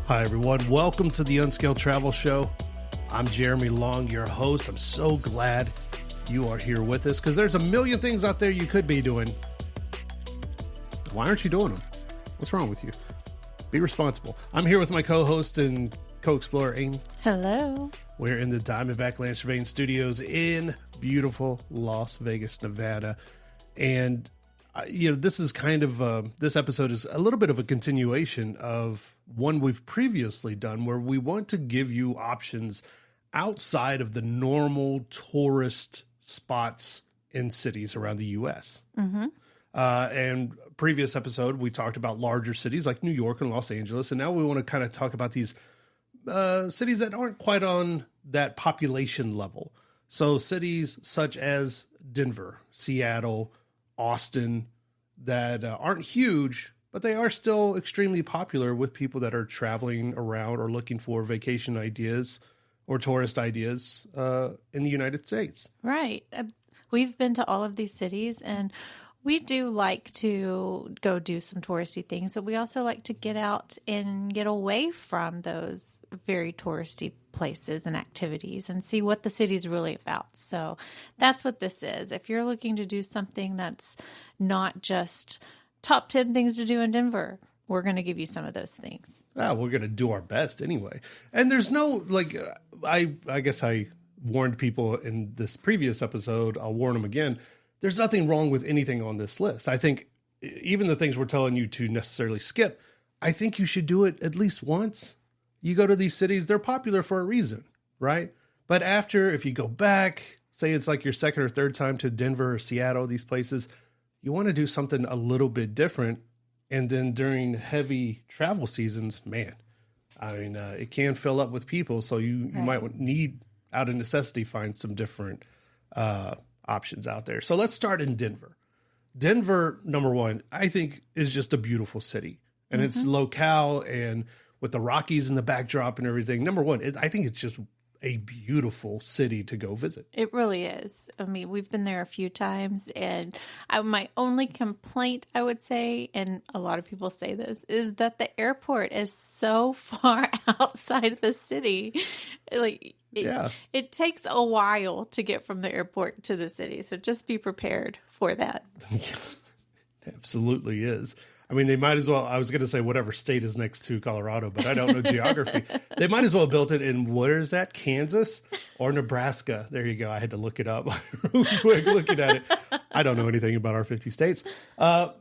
Hi, everyone. Welcome to the Unscaled Travel Show. I'm Jeremy Long, your host. I'm so glad you are here with us because there's a million things out there you could be doing. Why aren't you doing them? What's wrong with you? Be responsible. I'm here with my co-host and co-explorer, Amy. Hello. We're in the Diamondback Land Surveying Studios in beautiful Las Vegas, Nevada. And, this is kind of, this episode is a little bit of a continuation of one we've previously done where we want to give you options outside of the normal tourist spots in cities around the U.S. Mm-hmm. And previous episode, we talked about larger cities like New York and Los Angeles. And now we want to kind of talk about these cities that aren't quite on that population level. So cities such as Denver, Seattle, Austin, that aren't huge, but they are still extremely popular with people that are traveling around or looking for vacation ideas or tourist ideas in the United States. Right. We've been to all of these cities, and we do like to go do some touristy things, but we also like to get out and get away from those very touristy places and activities and see what the city's really about. So that's what this is. If you're looking to do something that's not just top 10 things to do in Denver, we're going to give you some of those things. We're going to do our best anyway. And there's no, I guess I warned people in this previous episode. I'll warn them again. There's nothing wrong with anything on this list. I think even the things we're telling you to necessarily skip, I think you should do it at least once. You go to these cities, they're popular for a reason, right? But after, if you go back, say it's like your second or third time to Denver or Seattle, these places, you want to do something a little bit different. And then during heavy travel seasons, man, it can fill up with people. So you might need, out of necessity, find some different options out there. So let's start in Denver. Denver, number one, I think is just a beautiful city. And it's locale and with the Rockies in the backdrop and everything. Number one, I think it's just a beautiful city to go visit. It really is. I mean, we've been there a few times, and my only complaint, I would say, and a lot of people say this, is that the airport is so far outside of the city. It takes a while to get from the airport to the city. So just be prepared for that. Absolutely is. I mean, they might as well, I was going to say whatever state is next to Colorado, but I don't know geography. They might as well have built it in, where is that, Kansas or Nebraska? There you go. I had to look it up real quick looking at it. I don't know anything about our 50 states. But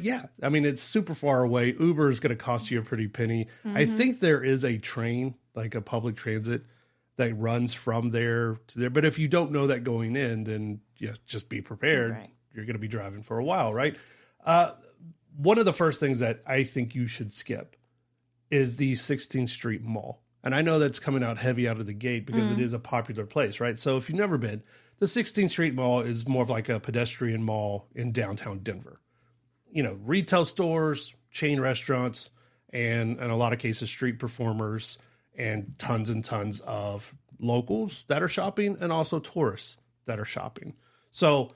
yeah, I mean, it's super far away. Uber is going to cost you a pretty penny. Mm-hmm. I think there is a train, like a public transit, that runs from there to there. But if you don't know that going in, then just be prepared. Right. You're going to be driving for a while, right? One of the first things that I think you should skip is the 16th Street Mall. And I know that's coming out heavy out of the gate because it is a popular place, right? So if you've never been, the 16th Street Mall is more of like a pedestrian mall in downtown Denver. Retail stores, chain restaurants, and in a lot of cases, street performers, and tons of locals that are shopping and also tourists that are shopping. So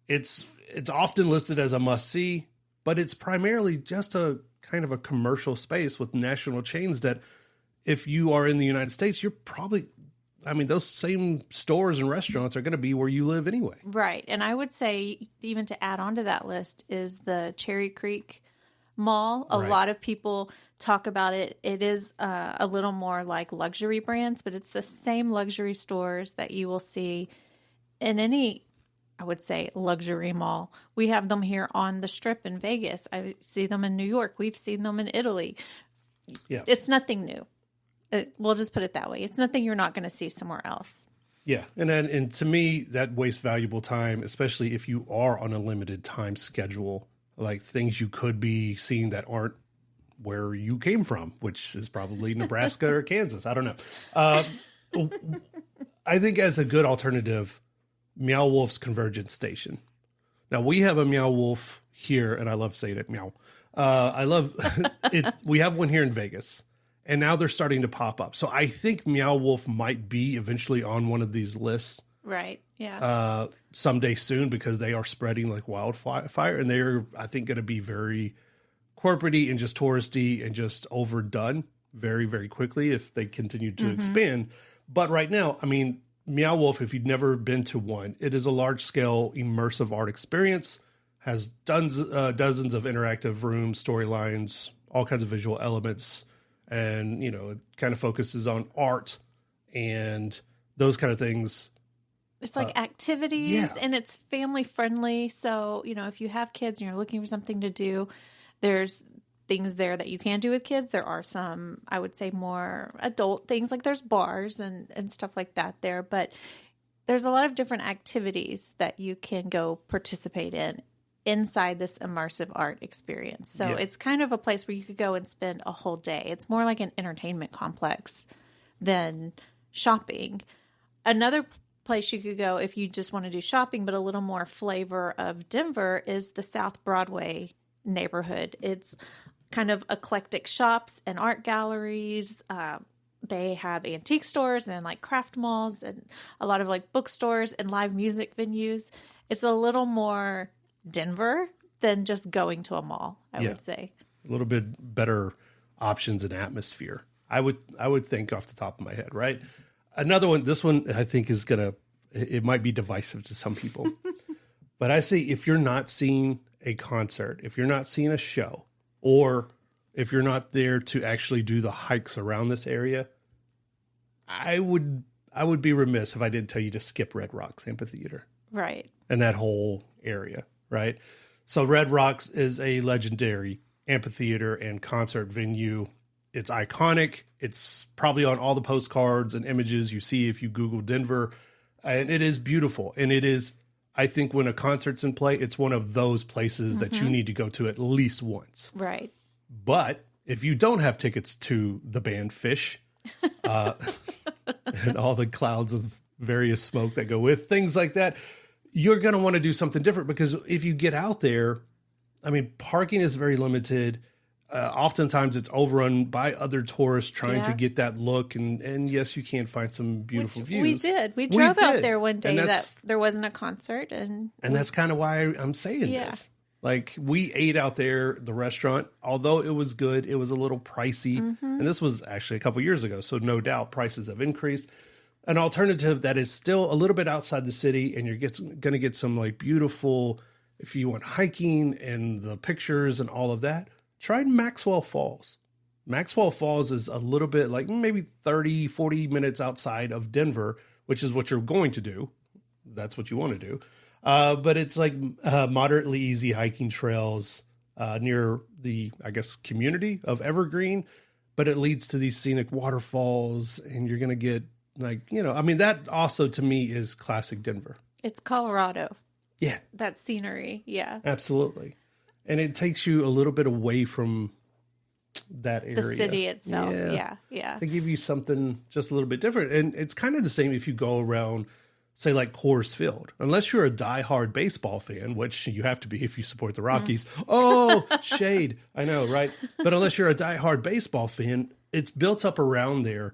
it's often listed as a must-see, but it's primarily just a kind of a commercial space with national chains that if you are in the United States, you're probably, those same stores and restaurants are going to be where you live anyway. Right. And I would say, even to add on to that list, is the Cherry Creek Mall. A lot of people talk about it. It is a little more like luxury brands, but it's the same luxury stores that you will see in any, I would say, luxury mall. We have them here on the Strip in Vegas. I see them in New York. We've seen them in Italy. Yeah. It's nothing new. We'll just put it that way. It's nothing you're not going to see somewhere else. Yeah. And to me, that wastes valuable time, especially if you are on a limited time schedule, like things you could be seeing that aren't where you came from, which is probably Nebraska or Kansas. I don't know. I think as a good alternative, Meow Wolf's Convergence Station. Now, we have a Meow Wolf here, and I love saying it, meow. I love it. We have one here in Vegas, and now they're starting to pop up. So I think Meow Wolf might be eventually on one of these lists. Right, yeah. Someday soon, because they are spreading like wildfire, and they're, I think, going to be very corporate-y and just touristy and just overdone. very, very quickly if they continue to expand. But right now, I mean, Meow Wolf, if you've never been to one, it is a large-scale immersive art experience, has dozens of interactive rooms, storylines, all kinds of visual elements, and, it kind of focuses on art and those kind of things. It's like activities, and it's family friendly. So, if you have kids and you're looking for something to do, there's things there that you can do with kids. There are some, I would say, more adult things, like there's bars and stuff like that there. But there's a lot of different activities that you can go participate in inside this immersive art experience. So it's kind of a place where you could go and spend a whole day. It's more like an entertainment complex than shopping. Another place you could go if you just want to do shopping, but a little more flavor of Denver, is the South Broadway neighborhood. It's kind of eclectic shops and art galleries. They have antique stores and like craft malls and a lot of like bookstores and live music venues. It's a little more Denver than just going to a mall, I would say. A little bit better options and atmosphere. I would think off the top of my head, right? Another one, this one I think is it might be divisive to some people. But I say if you're not seeing a concert, if you're not seeing a show, or if you're not there to actually do the hikes around this area, I would be remiss if I didn't tell you to skip Red Rocks Amphitheater. Right. And that whole area, right? So Red Rocks is a legendary amphitheater and concert venue. It's iconic. It's probably on all the postcards and images you see if you Google Denver. And it is beautiful. And it is, I think when a concert's in play, it's one of those places that you need to go to at least once. Right. But if you don't have tickets to the band Fish and all the clouds of various smoke that go with things like that, you're going to want to do something different, because if you get out there, I mean, parking is very limited. Oftentimes it's overrun by other tourists trying to get that look. And yes, you can find some beautiful views. We did. We drove out there one day that there wasn't a concert. And that's kind of why I'm saying this. Like, we ate out there, the restaurant, although it was good, it was a little pricey. And this was actually a couple years ago. So no doubt prices have increased. An alternative that is still a little bit outside the city, and you're going to get some like beautiful, if you want hiking and the pictures and all of that, try Maxwell Falls. Maxwell Falls is a little bit like maybe 30, 40 minutes outside of Denver, which is what you're going to do. That's what you want to do. But it's like moderately easy hiking trails near the, I guess, community of Evergreen. But it leads to these scenic waterfalls, and you're going to get like, I mean, that also to me is classic Denver. It's Colorado. Yeah. That scenery. Yeah. Absolutely. And it takes you a little bit away from that area. The city itself. Yeah. To give you something just a little bit different. And it's kind of the same if you go around, say, like Coors Field. Unless you're a diehard baseball fan, which you have to be if you support the Rockies. Oh, shade. I know, right? But unless you're a diehard baseball fan, it's built up around there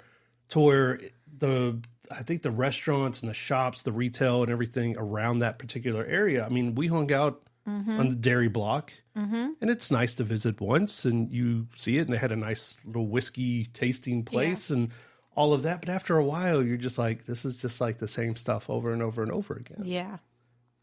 to where I think the restaurants and the shops, the retail and everything around that particular area. I mean, we hung out on the dairy block, and it's nice to visit once and you see it. And they had a nice little whiskey tasting place and all of that. But after a while, you're just like, this is just like the same stuff over and over and over again. Yeah.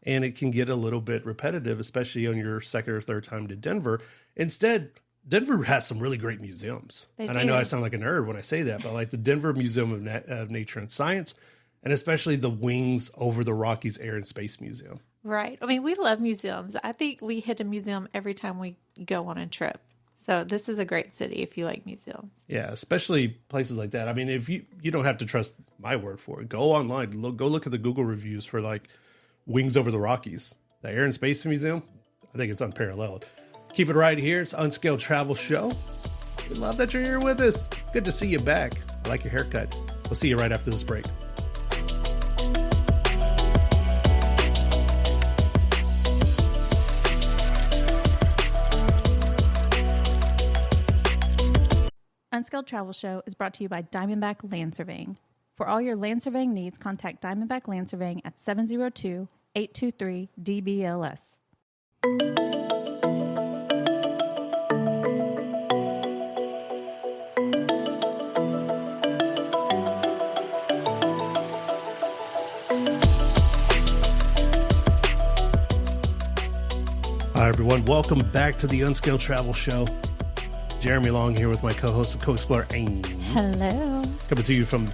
And it can get a little bit repetitive, especially on your second or third time to Denver. Instead, Denver has some really great museums. I know I sound like a nerd when I say that, but like the Denver Museum of Nature and Science, and especially the Wings Over the Rockies Air and Space Museum. Right. I mean, we love museums. I think we hit a museum every time we go on a trip. So this is a great city if you like museums. Yeah, especially places like that. I mean, if you don't have to trust my word for it. Go online. Go look at the Google reviews for like Wings Over the Rockies. The Air and Space Museum, I think it's unparalleled. Keep it right here. It's Unscaled Travel Show. We love that you're here with us. Good to see you back. I like your haircut. We'll see you right after this break. Unscaled Travel Show is brought to you by Diamondback Land Surveying. For all your land surveying needs, contact Diamondback Land Surveying at 702-823-DBLS. everyone. Welcome back to the Unscaled Travel Show. Jeremy Long here with my co-host and co-explorer, Aim. Hello. Coming to you from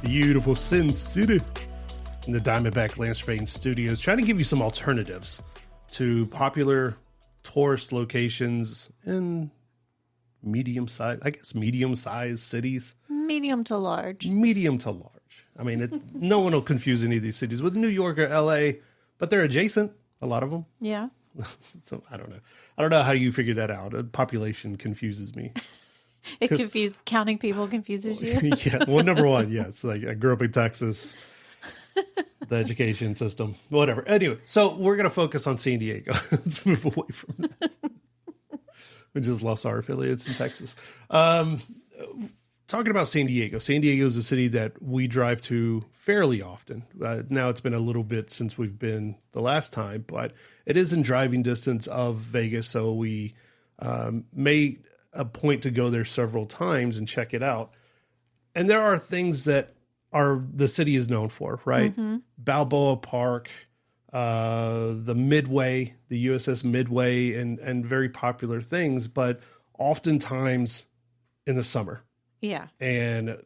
beautiful Sin City in the Diamondback Landscaping Studios, trying to give you some alternatives to popular tourist locations in medium-sized cities. Medium to large. Medium to large. I mean, no one will confuse any of these cities with New York or LA, but they're adjacent, a lot of them. Yeah. So I don't know. I don't know how you figured that out. Population confuses me. Counting people confuses you. Yeah. Well, number one, yes. Like I grew up in Texas, the education system, whatever. Anyway, so we're going to focus on San Diego. Let's move away from that. We just lost our affiliates in Texas. Talking about San Diego. San Diego is a city that we drive to fairly often. Now it's been a little bit since we've been the last time, but it is in driving distance of Vegas. So we made a point to go there several times and check it out. And there are things that the city is known for, right? Mm-hmm. Balboa Park, the Midway, the USS Midway, and very popular things, but oftentimes in the summer. Yeah. And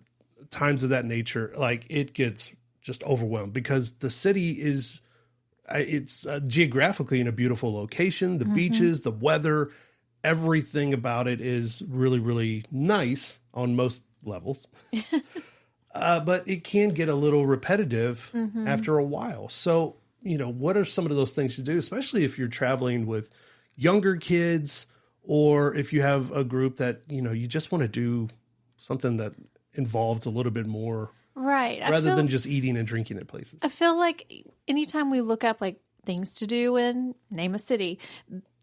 times of that nature, like it gets just overwhelmed because the city it's geographically in a beautiful location. The beaches, the weather, everything about it is really, really nice on most levels. But it can get a little repetitive after a while. So, what are some of those things to do, especially if you're traveling with younger kids or if you have a group that, you just want to do something that involves a little bit more, right? Rather than just eating and drinking at places. I feel like anytime we look up like things to do in name a city,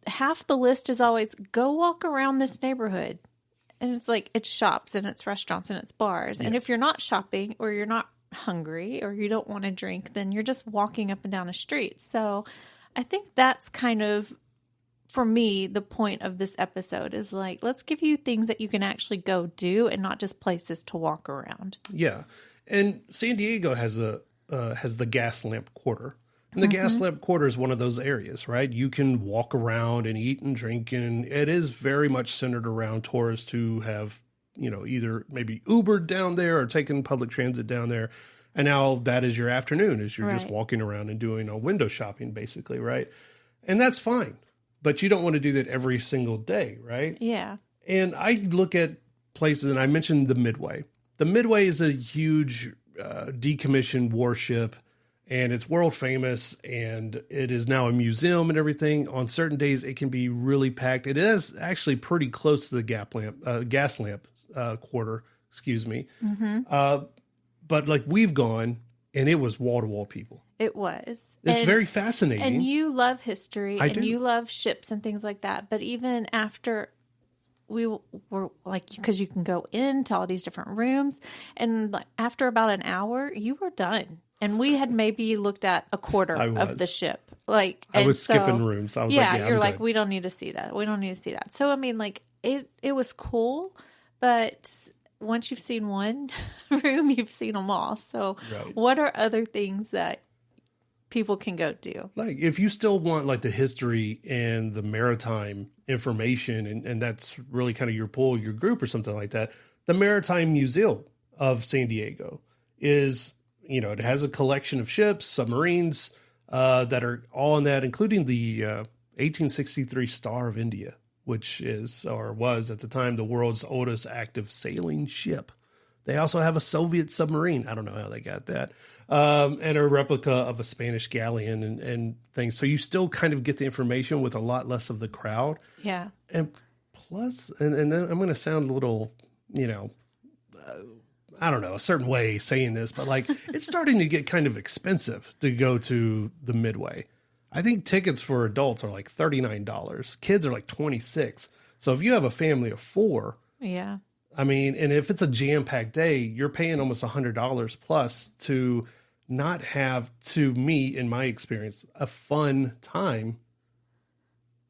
half the list is always go walk around this neighborhood, and it's like it's shops and it's restaurants and it's bars. Yeah. And if you're not shopping or you're not hungry or you don't want to drink, then you're just walking up and down a street. So I think that's kind of, for me, the point of this episode is like, let's give you things that you can actually go do and not just places to walk around. Yeah. And San Diego has the Gas Lamp Quarter. And the Gas Lamp Quarter is one of those areas, right? You can walk around and eat and drink. And it is very much centered around tourists who have, either maybe Ubered down there or taken public transit down there. And now that is your afternoon, as you're just walking around and doing a window shopping, basically, right? And that's fine. But you don't want to do that every single day, right? Yeah. And I look at places, and I mentioned the Midway. The Midway is a huge decommissioned warship, and it's world famous, and it is now a museum and everything. On certain days, it can be really packed. It is actually pretty close to the Gas Lamp Quarter, excuse me. But like we've gone, and it was wall-to-wall people. It was. It's very fascinating. And you love history and you love ships and things like that. But even after we were like, because you can go into all these different rooms, and like after about an hour, you were done. And we had maybe looked at a quarter of the ship. Like I was skipping rooms. I was you're like, we don't need to see that. We don't need to see that. So I mean, like it was cool, but once you've seen one room, you've seen them all. So what are other things that people can go do? Like if you still want like the history and the maritime information, and that's really kind of your pull, your group or something like that, the Maritime Museum of San Diego is, it has a collection of ships, submarines that are all in that, including the 1863 Star of India, which is, or was at the time, the world's oldest active sailing ship. They also have a Soviet submarine. I don't know how they got that. And a replica of a Spanish galleon and things. So you still kind of get the information with a lot less of the crowd. Yeah. And plus, and then I'm going to sound a little, I don't know, a certain way saying this, but like it's starting to get kind of expensive to go to the Midway. I think tickets for adults are like $39. Kids are like $26. So if you have a family of 4, yeah. I mean, and if it's a jam-packed day, you're paying almost $100 plus to not have, to me, in my experience, a fun time.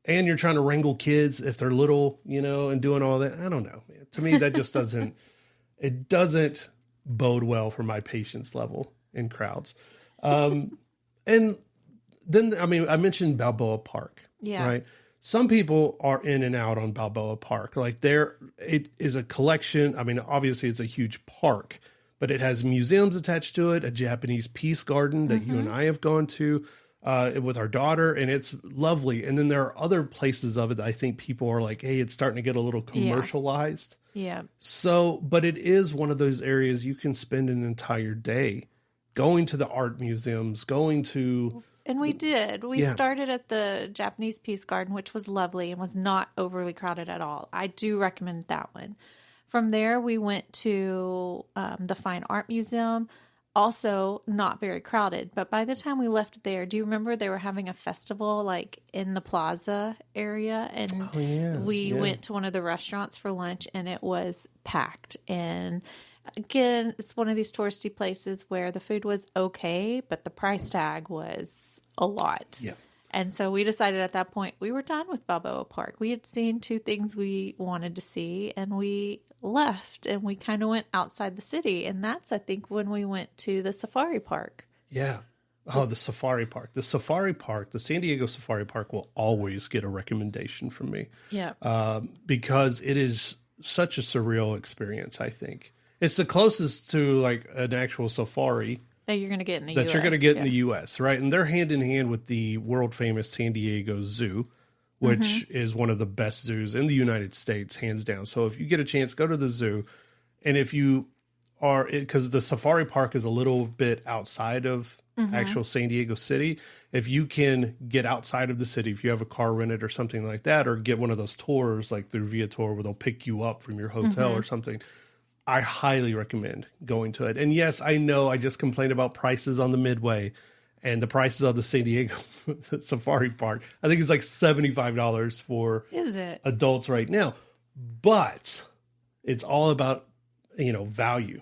And you're trying to wrangle kids if they're little, and doing all that. I don't know, man. To me, that just doesn't bode well for my patience level in crowds. And then, I mean, I mentioned Balboa Park, right? some people are in and out on Balboa Park. Like it is a collection. I mean, obviously it's a huge park, but it has museums attached to it, a Japanese peace garden that you and I have gone to with our daughter, and it's lovely. And then there are other places of it that I think people are like, hey, it's starting to get a little commercialized. Yeah. So, but it is one of those areas you can spend an entire day going to the art museums, going to... And we did. We started at the Japanese Peace Garden, which was lovely and was not overly crowded at all. I do recommend that one. From there, we went to the Fine Art Museum, also not very crowded. But by the time we left there, do you remember they were having a festival like in the plaza area? And we went to one of the restaurants for lunch, and it was packed. And again, it's one of these touristy places where the food was okay, but the price tag was a lot. Yeah. And so we decided at that point we were done with Balboa Park. We had seen 2 things we wanted to see, and we left, and we kind of went outside the city. And that's, I think, when we went to the safari park. Yeah. Oh, the safari park. The safari park, the San Diego Safari Park will always get a recommendation from me. Yeah. Because it is such a surreal experience, I think. It's the closest to like an actual safari that you're going to get in the U.S. That you're going to get in the U.S., right? And they're hand in hand with the world famous San Diego Zoo, which is one of the best zoos in the United States, hands down. So if you get a chance, go to the zoo. And if you are, because the safari park is a little bit outside of actual San Diego City, if you can get outside of the city, if you have a car rented or something like that, or get one of those tours like through Viator where they'll pick you up from your hotel or something, I highly recommend going to it. And yes, I know I just complained about prices on the Midway and the prices of the San Diego Safari Park. I think it's like $75 for adults right now. But it's all about, value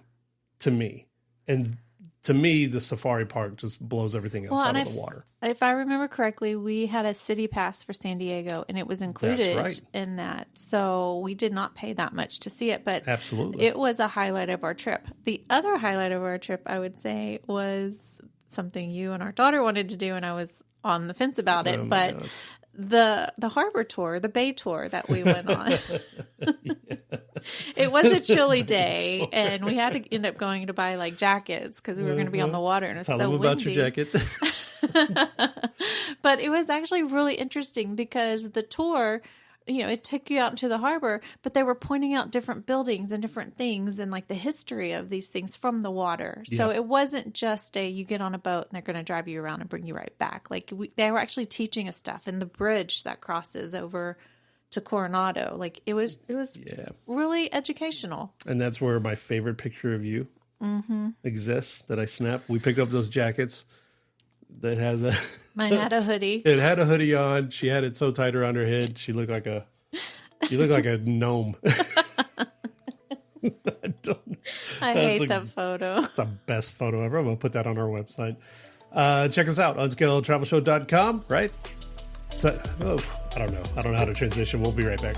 to me. And to me, the Safari Park just blows everything else out of the water. If I remember correctly, we had a city pass for San Diego, and it was included in that. So we did not pay that much to see it, but absolutely, it was a highlight of our trip. The other highlight of our trip, I would say, was something you and our daughter wanted to do, and I was on the fence about it. But the harbor tour, the bay tour that we went on. It was a chilly day, and we had to end up going to buy like jackets because we were going to be on the water, and it was Tell so them windy. About your jacket. But it was actually really interesting because the tour, it took you out into the harbor, but they were pointing out different buildings and different things and like the history of these things from the water. So it wasn't just you get on a boat and they're going to drive you around and bring you right back. Like they were actually teaching us stuff, and the bridge that crosses over to Coronado. Like it was really educational. And that's where my favorite picture of you exists that I snapped. We picked up those jackets that has a... Mine had a hoodie. It had a hoodie on. She had it so tight around her head. She looked like a... You look like a gnome. I hate that photo. It's the best photo ever. I'm going to put that on our website. Check us out, unscaledtravelshow.com, right? So, I don't know. I don't know how to transition. We'll be right back.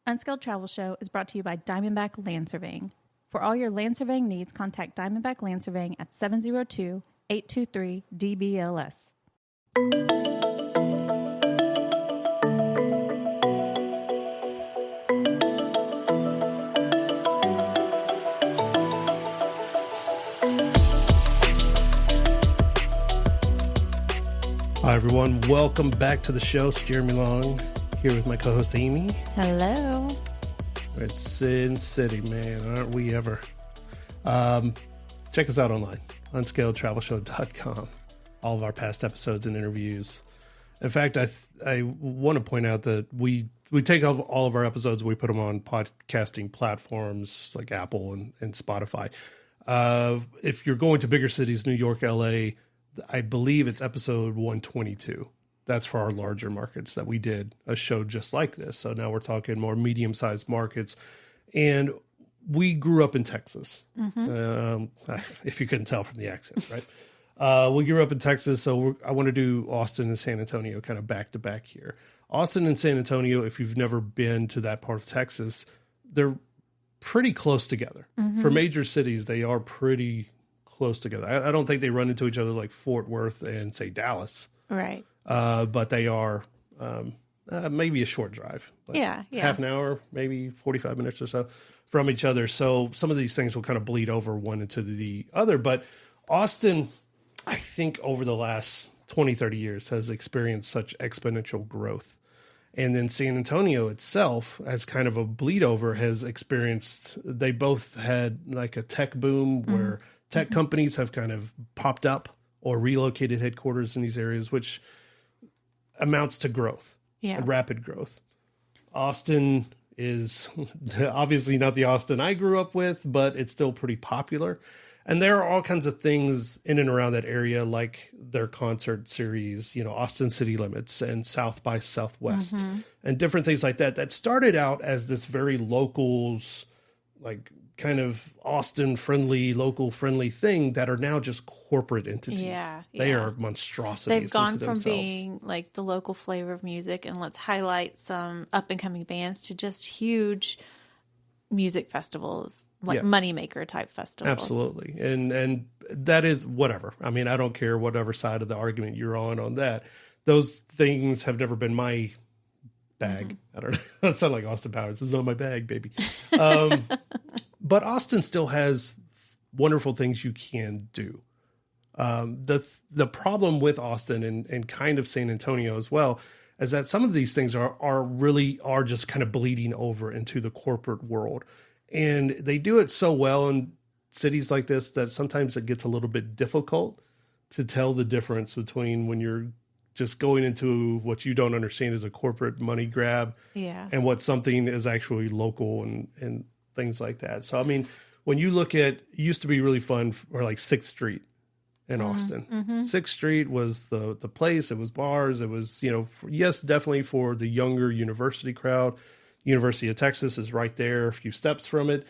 Unscaled Travel Show is brought to you by Diamondback Land Surveying. For all your land surveying needs, contact Diamondback Land Surveying at 702-823-DBLS. Hi, everyone. Welcome back to the show. It's Jeremy Long here with my co-host, Amy. Hello. We're at Sin City, man. Aren't we ever? Check us out online, unscaledtravelshow.com. All of our past episodes and interviews. In fact, I want to point out that we take all of our episodes, we put them on podcasting platforms like Apple and Spotify. If you're going to bigger cities, New York, LA, I believe it's episode 122. That's for our larger markets that we did a show just like this. So now we're talking more medium-sized markets. And we grew up in Texas, if you couldn't tell from the accent, right? We grew up in Texas, so I want to do Austin and San Antonio kind of back-to-back here. Austin and San Antonio, if you've never been to that part of Texas, they're pretty close together. For major cities, they are pretty close together. I don't think they run into each other like Fort Worth and, say, Dallas. Right. but they are maybe a short drive. Like half an hour, maybe 45 minutes or so from each other. So some of these things will kind of bleed over one into the other. But Austin, I think over the last 20, 30 years has experienced such exponential growth. And then San Antonio itself, as kind of a bleed over, has experienced, they both had like a tech boom where tech companies have kind of popped up or relocated headquarters in these areas, which amounts to growth, rapid growth. Austin is obviously not the Austin I grew up with, but it's still pretty popular. And there are all kinds of things in and around that area, like their concert series, Austin City Limits and South by Southwest and different things like that, that started out as this very locals, like kind of Austin friendly, local friendly thing that are now just corporate entities. They are monstrosities. They've gone into from themselves. being like the local flavor of music and let's highlight some up and coming bands to just huge music festivals, like moneymaker type festivals. Absolutely. And that is whatever. I mean, I don't care whatever side of the argument you're on that. Those things have never been my bag. I don't know. That sounds like Austin Powers. It's not my bag, baby. But Austin still has wonderful things you can do. The problem with Austin and kind of San Antonio as well is that some of these things are just kind of bleeding over into the corporate world. And they do it so well in cities like this that sometimes it gets a little bit difficult to tell the difference between when you're just going into what you don't understand as a corporate money grab and what something is actually local and things like that. So, I mean, when you look at, it used to be really fun for like 6th Street in Austin. 6th Street was the place. It was bars. It was, yes, definitely for the younger university crowd. University of Texas is right there, a few steps from it.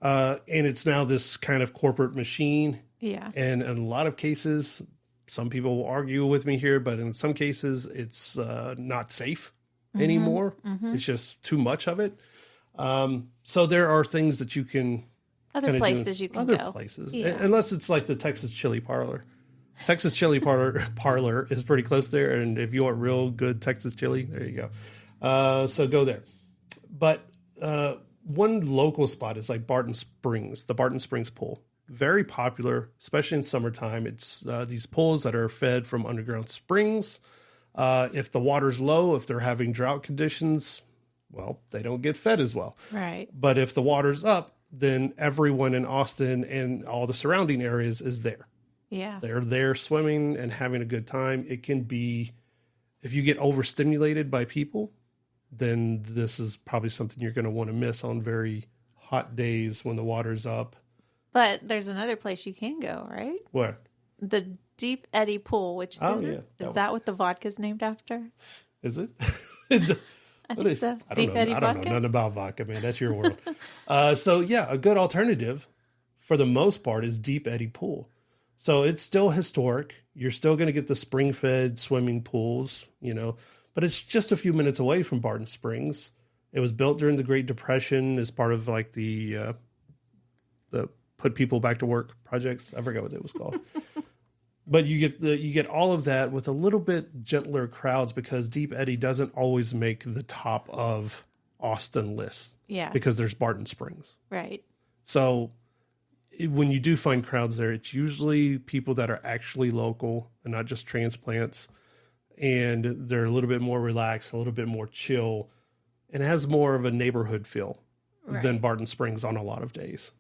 And it's now this kind of corporate machine. Yeah. And in a lot of cases, some people will argue with me here, but in some cases it's not safe anymore. It's just too much of it. So there are things that you can other places you can go. Other places. Unless it's like the Texas Chili Parlor. Texas Chili Parlor is pretty close there. And if you want real good Texas chili, there you go. So go there. But one local spot is like Barton Springs, the Barton Springs pool. Very popular, especially in summertime. It's these pools that are fed from underground springs. If the water's low, if they're having drought conditions, well, they don't get fed as well. Right. But if the water's up, then everyone in Austin and all the surrounding areas is there. Yeah. They're there swimming and having a good time. It can be, if you get overstimulated by people, then this is probably something you're going to want to miss on very hot days when the water's up. But there's another place you can go, right? What? The Deep Eddy Pool, which is that what the vodka's named after? Is it? I think so. I don't know nothing about vodka, man. That's your world. So yeah, a good alternative for the most part is Deep Eddy Pool. So it's still historic. You're still going to get the spring-fed swimming pools, but it's just a few minutes away from Barton Springs. It was built during the Great Depression as part of like the Put People Back to Work projects. I forgot what it was called. But you get all of that with a little bit gentler crowds because Deep Eddy doesn't always make the top of Austin lists. Yeah. Because there's Barton Springs. Right. So when you do find crowds there, it's usually people that are actually local and not just transplants. And they're a little bit more relaxed, a little bit more chill, and it has more of a neighborhood feel than Barton Springs on a lot of days.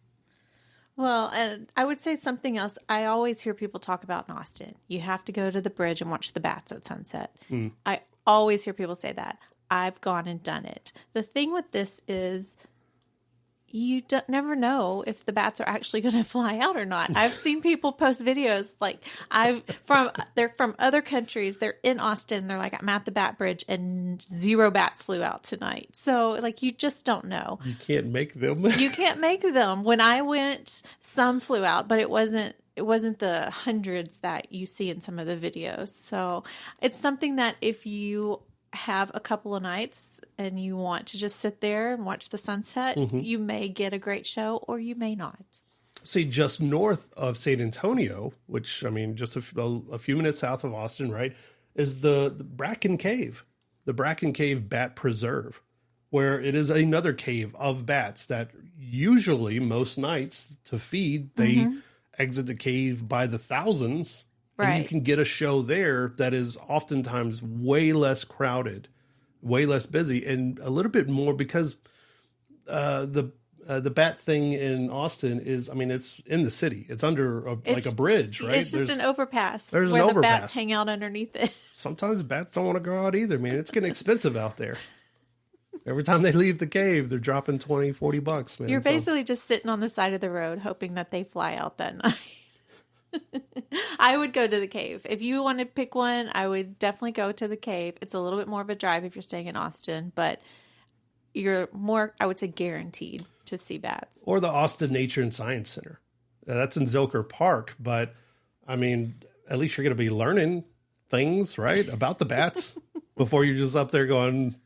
Well, and I would say something else. I always hear people talk about in Austin. You have to go to the bridge and watch the bats at sunset. I always hear people say that. I've gone and done it. The thing with this is you never know if the bats are actually going to fly out or not. I've seen people post videos like they're from other countries. They're in Austin. They're like, I'm at the bat bridge and 0 bats flew out tonight. So like, you just don't know. You can't make them. You can't make them. When I went, some flew out, but it wasn't the hundreds that you see in some of the videos. So it's something that if you have a couple of nights and you want to just sit there and watch the sunset, you may get a great show or you may not. See, just north of San Antonio, which, I mean, just a few minutes south of Austin, right, is the Bracken Cave, the Bracken Cave Bat Preserve, where it is another cave of bats that usually most nights to feed, they exit the cave by the thousands. Right. And you can get a show there that is oftentimes way less crowded, way less busy, and a little bit more because the bat thing in Austin is, I mean, it's in the city. It's under like a bridge, right? It's just an overpass there's where an the overpass. bats hang out underneath it. Sometimes bats don't want to go out either, man. It's getting expensive out there. Every time they leave the cave, they're dropping $20-$40, man. You're basically just sitting on the side of the road hoping that they fly out that night. I would go to the cave. If you want to pick one, I would definitely go to the cave. It's a little bit more of a drive if you're staying in Austin, but you're more, I would say, guaranteed to see bats. Or the Austin Nature and Science Center. That's in Zilker Park, but I mean, at least you're going to be learning things, right, about the bats before you're just up there going,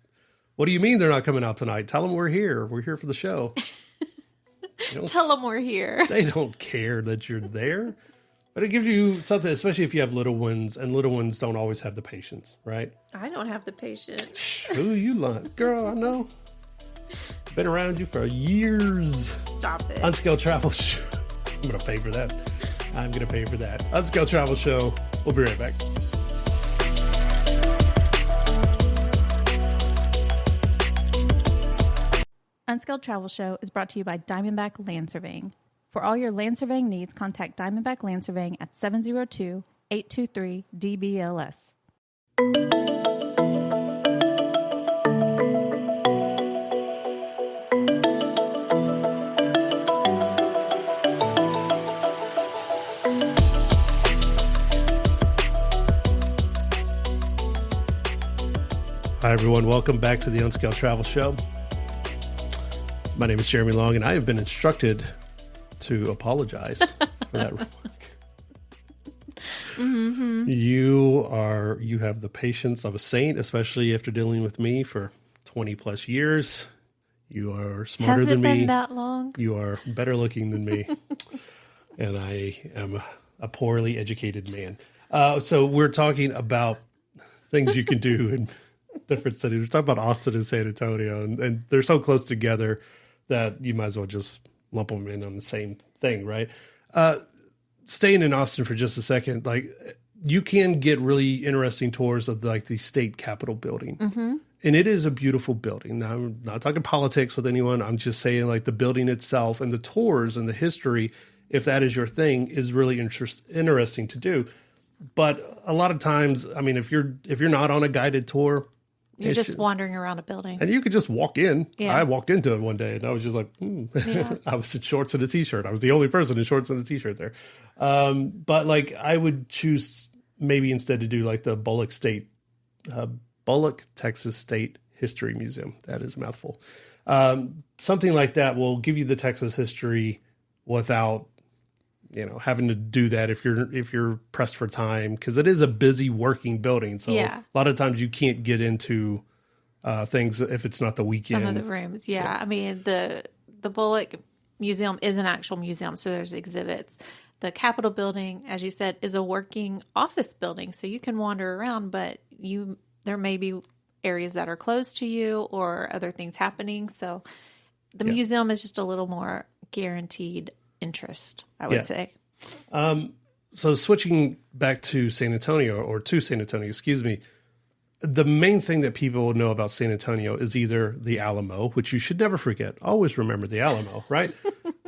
what do you mean they're not coming out tonight? Tell them we're here. We're here for the show. Tell them we're here. They don't care that you're there. But it gives you something, especially if you have little ones, and little ones don't always have the patience, right? I don't have the patience. Who you love? Girl, I know. Been around you for years. Stop it. Unscaled Travel Show. I'm going to pay for that. I'm going to pay for that. Unscaled Travel Show. We'll be right back. Unscaled Travel Show is brought to you by Diamondback Land Surveying. For all your land surveying needs, contact Diamondback Land Surveying at 702-823-DBLS. Hi, everyone. Welcome back to the Unscaled Travel Show. My name is Jeremy Long, and I have been instructed to apologize for that remark. You have the patience of a saint, especially after dealing with me for 20 plus years. You are smarter than me. Has it been that long? You are better looking than me. And I am a poorly educated man. So we're talking about things you can do in different cities. We're talking about Austin and San Antonio, and they're so close together that you might as well just lump them in on the same thing, right? Staying in Austin for just a second, like you can get really interesting tours of like the state capitol building. And it is a beautiful building. Now, I'm not talking politics with anyone. I'm just saying like the building itself and the tours and the history, if that is your thing, is really interesting to do. But a lot of times, I mean, if you're not on a guided tour, you're just wandering around a building. And you could just walk in. Yeah. I walked into it one day and I was just like, Yeah. I was in shorts and a t-shirt. I was the only person in shorts and a t-shirt there. But like I would choose maybe instead to do like the Bullock, Texas State History Museum. That is a mouthful. Something like that will give you the Texas history without, having to do that if you're pressed for time, because it is a busy working building. So a lot of times you can't get into things if it's not the weekend. Some of the rooms, yeah. I mean, the Bullock Museum is an actual museum, so there's exhibits. The Capitol building, as you said, is a working office building, so you can wander around, but there may be areas that are closed to you or other things happening. So the museum is just a little more guaranteed interest, I would say. So switching back to San Antonio, excuse me, the main thing that people know about San Antonio is either the Alamo, which you should never forget. Always remember the Alamo, right?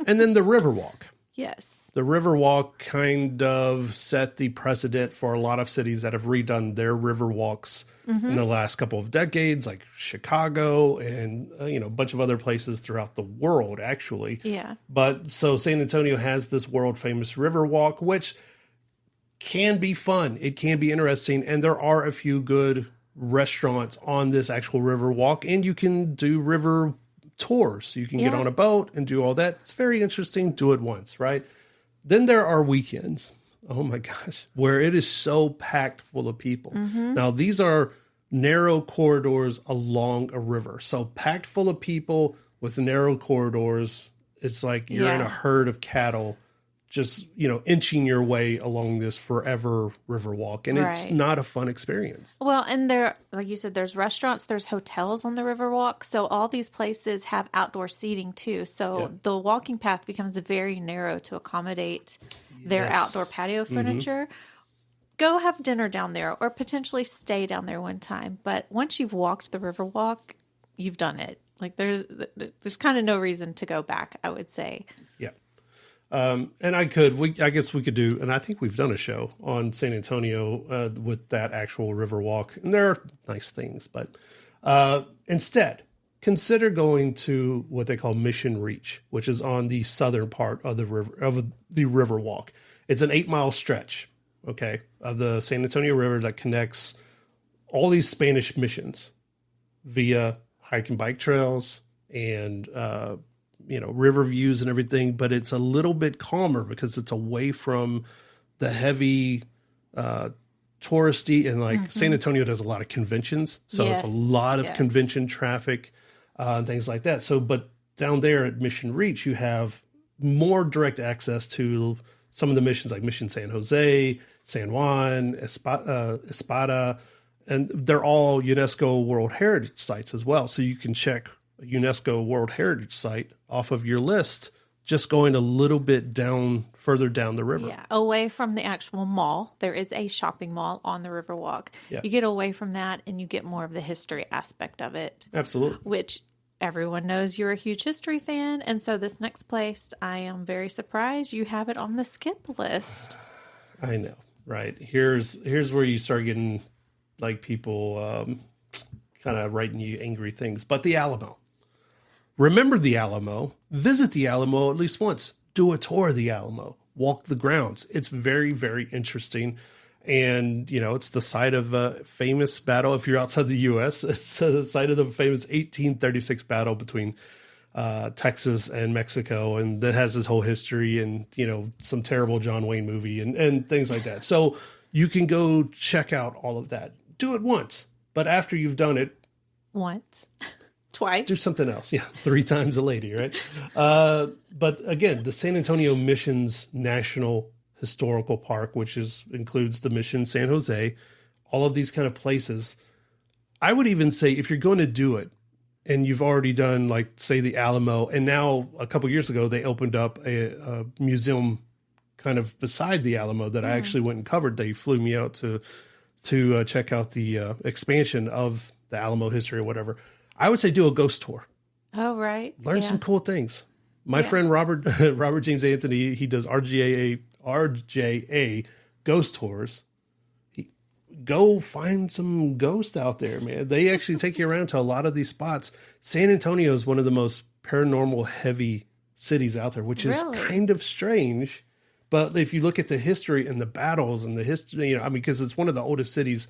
And then the Riverwalk. Yes. The Riverwalk kind of set the precedent for a lot of cities that have redone their Riverwalks in the last couple of decades, like Chicago and, a bunch of other places throughout the world, actually. Yeah. But so San Antonio has this world famous Riverwalk, which can be fun. It can be interesting. And there are a few good restaurants on this actual Riverwalk, and you can do river tours. You can get on a boat and do all that. It's very interesting. Do it once, right? Then there are weekends, oh my gosh, where it is so packed full of people. Now, these are narrow corridors along a river. So packed full of people with narrow corridors. It's like you're in a herd of cattle just, inching your way along this forever river walk. And it's not a fun experience. Well, and there, like you said, there's restaurants, there's hotels on the Riverwalk. So all these places have outdoor seating too. So the walking path becomes very narrow to accommodate their outdoor patio furniture. Go have dinner down there or potentially stay down there one time. But once you've walked the Riverwalk, you've done it. Like there's kind of no reason to go back, I would say. Yeah. And I guess we could do, and I think we've done a show on San Antonio with that actual river walk. And there are nice things, but instead, consider going to what they call Mission Reach, which is on the southern part of the river walk. It's an 8-mile stretch, of the San Antonio River that connects all these Spanish missions via hike and bike trails and river views and everything, but it's a little bit calmer because it's away from the heavy touristy, and San Antonio does a lot of conventions. So it's a lot of convention traffic and things like that. So, but down there at Mission Reach, you have more direct access to some of the missions like Mission San Jose, San Juan, Espada, and they're all UNESCO World Heritage Sites as well. So you can check a UNESCO World Heritage Site off of your list, just going a little bit further down the river. Yeah, away from the actual mall. There is a shopping mall on the Riverwalk. Yeah. You get away from that and you get more of the history aspect of it. Absolutely. Which everyone knows you're a huge history fan. And so this next place, I am very surprised you have it on the skip list. I know, right? Here's where you start getting people kind of writing you angry things. But the Alamo. Remember the Alamo. Visit the Alamo at least once. Do a tour of the Alamo. Walk the grounds. It's very, very interesting. And, it's the site of a famous battle. If you're outside the U.S., it's the site of the famous 1836 battle between Texas and Mexico. And that has this whole history and, some terrible John Wayne movie and things like that. So you can go check out all of that. Do it once. But after you've done it. Once. Twice. Do something else. Yeah. 3 times a lady, right? But again, the San Antonio Missions National Historical Park, which includes the Mission San Jose, all of these kind of places. I would even say if you're going to do it and you've already done say the Alamo, and now a couple years ago, they opened up a museum kind of beside the Alamo that I actually went and covered. They flew me out to check out the expansion of the Alamo history or whatever. I would say do a ghost tour. Oh, right. Learn some cool things. My friend Robert James Anthony, he does RJA ghost tours. Go find some ghosts out there, man. They actually take you around to a lot of these spots. San Antonio is one of the most paranormal heavy cities out there, which is kind of strange. But if you look at the history and the battles and the history, because it's one of the oldest cities,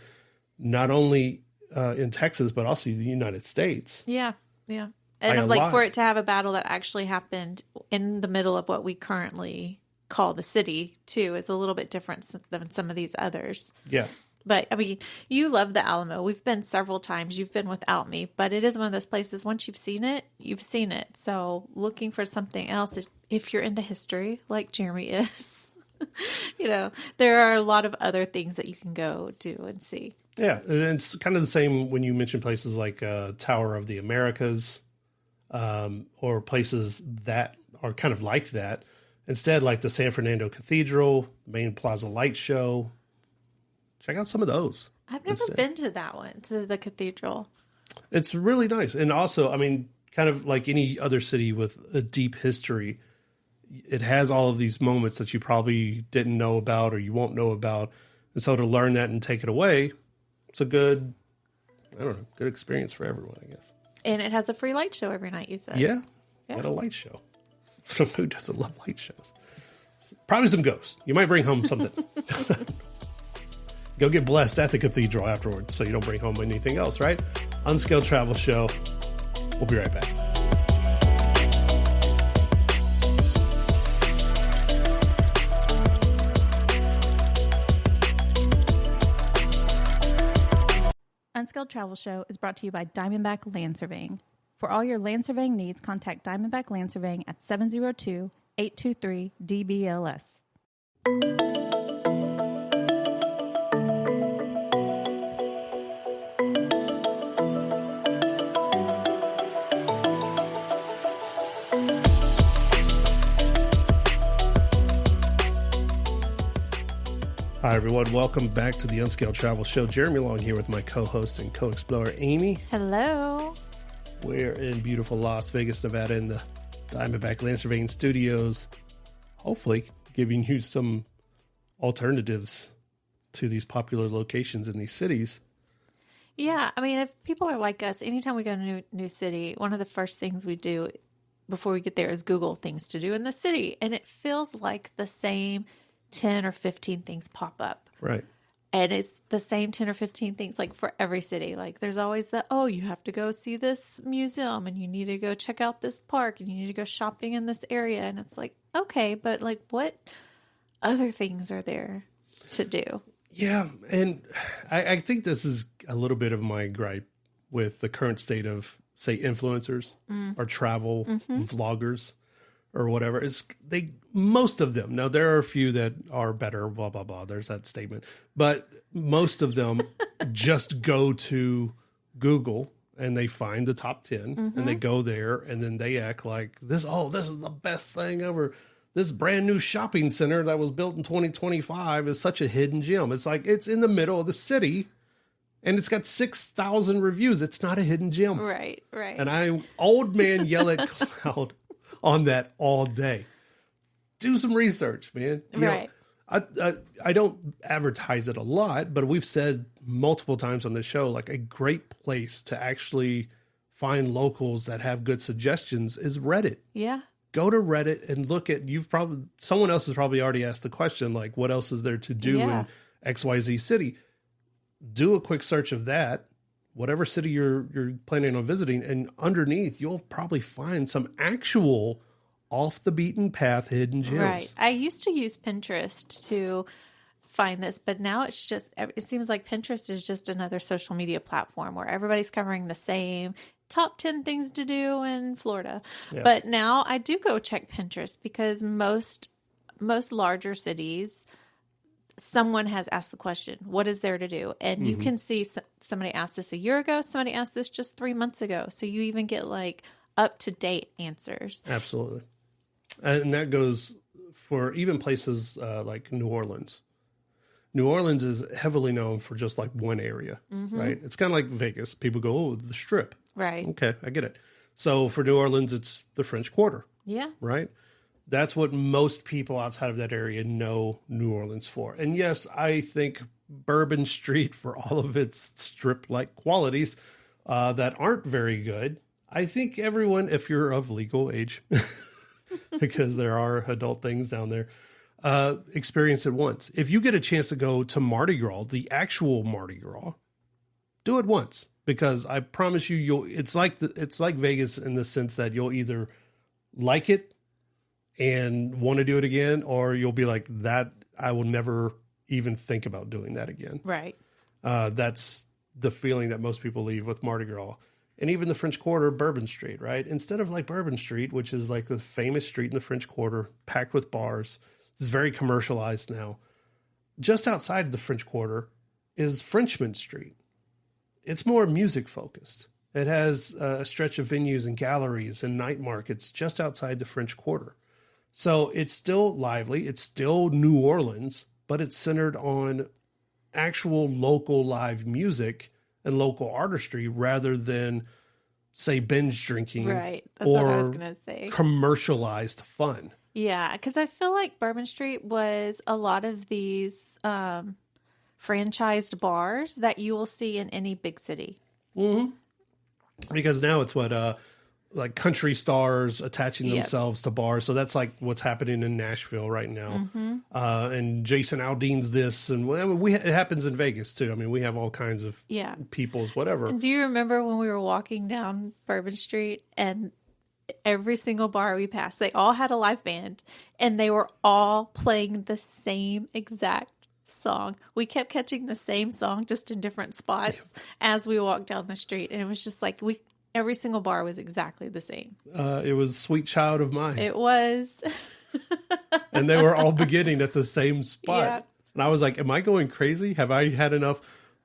not only in Texas, but also the United States. Yeah. Yeah. And for it to have a battle that actually happened in the middle of what we currently call the city too, is a little bit different than some of these others. Yeah. But you love the Alamo. We've been several times. You've been without me, but it is one of those places. Once you've seen it, you've seen it. So looking for something else, if you're into history, like Jeremy is, there are a lot of other things that you can go do and see. Yeah, and it's kind of the same when you mention places like Tower of the Americas, or places that are kind of like that. Instead, like the San Fernando Cathedral, Main Plaza Light Show. Check out some of those. I've never been to that one, to the cathedral. It's really nice. And also, kind of like any other city with a deep history, it has all of these moments that you probably didn't know about or you won't know about. And so to learn that and take it away, it's a good experience for everyone, I guess. And it has a free light show every night, you said. Yeah. At a light show. Who doesn't love light shows? Probably some ghosts. You might bring home something. Go get blessed at the cathedral afterwards so you don't bring home anything else, right? Unscaled Travel Show. We'll be right back. Unscaled Travel Show is brought to you by Diamondback Land Surveying. For all your land surveying needs, contact Diamondback Land Surveying at 702-823-DBLS. Hi, everyone. Welcome back to the Unscaled Travel Show. Jeremy Long here with my co-host and co-explorer, Amy. Hello. We're in beautiful Las Vegas, Nevada in the Diamondback Land Surveying Studios. Hopefully giving you some alternatives to these popular locations in these cities. Yeah, I mean, if people are like us, anytime we go to a new city, one of the first things we do before we get there is Google things to do in the city. And it feels like the same 10 or 15 things pop up. Right. And it's the same 10 or 15 things like for every city. Like there's always you have to go see this museum and you need to go check out this park and you need to go shopping in this area. And it's like, okay, but like what other things are there to do? Yeah. And I think this is a little bit of my gripe with the current state of, say, influencers or travel vloggers or whatever. Most of them, now there are a few that are better, blah, blah, blah. There's that statement. But most of them just go to Google and they find the top 10 and they go there and then they act like this is the best thing ever. This brand new shopping center that was built in 2025 is such a hidden gem. It's like, it's in the middle of the city and it's got 6,000 reviews. It's not a hidden gem. Right. And old man yell at cloud on that all day. Do some research, man. You know, I don't advertise it a lot, but we've said multiple times on the show, like a great place to actually find locals that have good suggestions is Reddit. Yeah. Go to Reddit and look at, someone else has probably already asked the question, like, what else is there to do in XYZ city? Do a quick search of that, whatever city you're planning on visiting, and underneath you'll probably find some actual off the beaten path hidden gems. Right. I used to use Pinterest to find this, but now it seems like Pinterest is just another social media platform where everybody's covering the same top 10 things to do in Florida. Yeah. But now I do go check Pinterest because most larger cities, someone has asked the question, what is there to do? And you can see somebody asked this a year ago, somebody asked this just 3 months ago. So you even get like up to date answers. Absolutely. And that goes for even places like New Orleans. New Orleans is heavily known for just like one area, right? It's kind of like Vegas. People go, oh, the Strip. Right. Okay, I get it. So for New Orleans, it's the French Quarter. Yeah. Right? That's what most people outside of that area know New Orleans for. And yes, I think Bourbon Street, for all of its Strip-like qualities that aren't very good, I think everyone, if you're of legal age, because there are adult things down there, experience it once. If you get a chance to go to Mardi Gras, the actual Mardi Gras, do it once, because I promise you, it's like Vegas in the sense that you'll either like it and want to do it again, or you'll be like, that I will never even think about doing that again. Right. That's the feeling that most people leave with Mardi Gras. And even the French Quarter, Bourbon Street, right? Instead of like Bourbon Street, which is like the famous street in the French Quarter, packed with bars. It's very commercialized now. Just outside the French Quarter is Frenchman Street. It's more music focused. It has a stretch of venues and galleries and night markets just outside the French Quarter. So it's still lively. It's still New Orleans, but it's centered on actual local live music and local artistry rather than, say, binge drinking. Right. That's what I was going to say. Commercialized fun. Yeah, because I feel like Bourbon Street was a lot of these franchised bars that you will see in any big city. Mm-hmm. Because now it's like country stars attaching themselves to bars. So that's like what's happening in Nashville right now. And Jason Aldean's this, and it happens in Vegas too. I mean, we have all kinds of peoples, whatever. And do you remember when we were walking down Bourbon Street and every single bar we passed, they all had a live band and they were all playing the same exact song. We kept catching the same song just in different spots as we walked down the street. And it was just like every single bar was exactly the same. It was Sweet Child of Mine. It was. and they were all beginning at the same spot. Yeah. And I was like, am I going crazy? Have I had enough